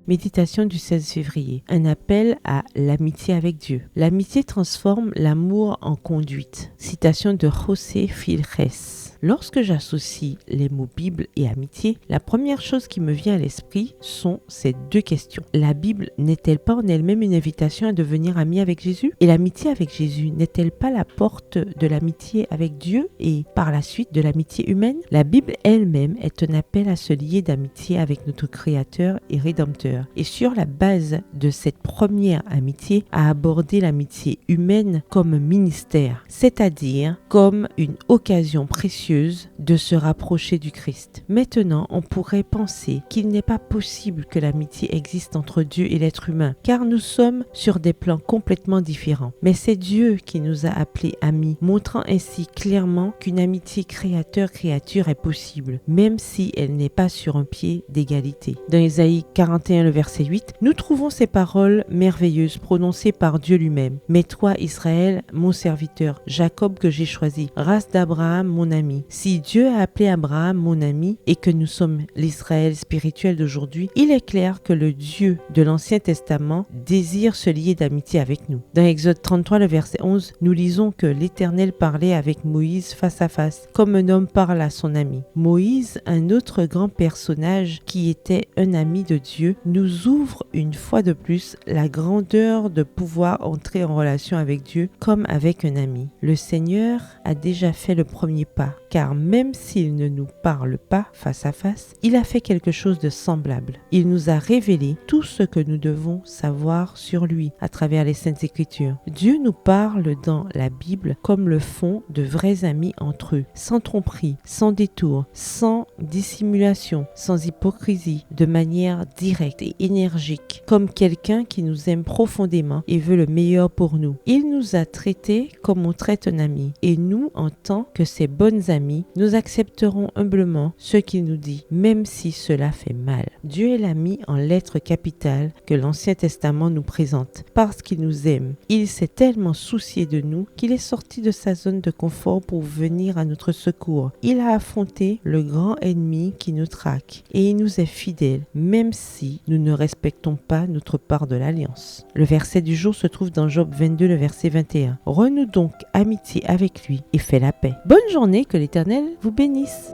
Méditation du 16 février. Un appel à l'amitié avec Dieu. L'amitié transforme l'amour en conduite. Citation de José Filges. Lorsque j'associe les mots Bible et amitié, la première chose qui me vient à l'esprit sont ces deux questions. La Bible n'est-elle pas en elle-même une invitation à devenir ami avec Jésus? Et l'amitié avec Jésus n'est-elle pas la porte de l'amitié avec Dieu et par la suite de l'amitié humaine? La Bible elle-même est un appel à se lier d'amitié avec notre Créateur et Rédempteur. Et sur la base de cette première amitié, à aborder l'amitié humaine comme ministère, c'est-à-dire comme une occasion précieuse de se rapprocher du Christ. Maintenant, on pourrait penser qu'il n'est pas possible que l'amitié existe entre Dieu et l'être humain, car nous sommes sur des plans complètement différents. Mais c'est Dieu qui nous a appelés amis, montrant ainsi clairement qu'une amitié créateur-créature est possible, même si elle n'est pas sur un pied d'égalité. Dans Ésaïe 41, le verset 8, nous trouvons ces paroles merveilleuses prononcées par Dieu lui-même. « Mais toi, Israël, mon serviteur, Jacob que j'ai choisi, race d'Abraham, mon ami. » Si Dieu a appelé Abraham mon ami et que nous sommes l'Israël spirituel d'aujourd'hui, il est clair que le Dieu de l'Ancien Testament désire se lier d'amitié avec nous. Dans Exode 33, le verset 11, nous lisons que l'Éternel parlait avec Moïse face à face, comme un homme parle à son ami. Moïse, un autre grand personnage qui était un ami de Dieu, nous ouvre une fois de plus la grandeur de pouvoir entrer en relation avec Dieu comme avec un ami. Le Seigneur a déjà fait le premier pas, car même s'il ne nous parle pas face à face, il a fait quelque chose de semblable. Il nous a révélé tout ce que nous devons savoir sur lui à travers les Saintes Écritures. Dieu nous parle dans la Bible comme le font de vrais amis entre eux, sans tromperie, sans détour, sans dissimulation, sans hypocrisie, de manière directe et énergique, comme quelqu'un qui nous aime profondément et veut le meilleur pour nous. Il nous a traités comme on traite un ami, et nous, en tant que ses bonnes amies, nous accepterons humblement ce qu'il nous dit, même si cela fait mal. Dieu est l'ami en lettres capitales que l'Ancien Testament nous présente. Parce qu'il nous aime, il s'est tellement soucié de nous qu'il est sorti de sa zone de confort pour venir à notre secours. Il a affronté le grand ennemi qui nous traque et il nous est fidèle, même si nous ne respectons pas notre part de l'alliance. Le verset du jour se trouve dans Job 22, le verset 21. Renoue donc amitié avec lui et fais la paix. Bonne journée, que l'Éternel vous bénisse.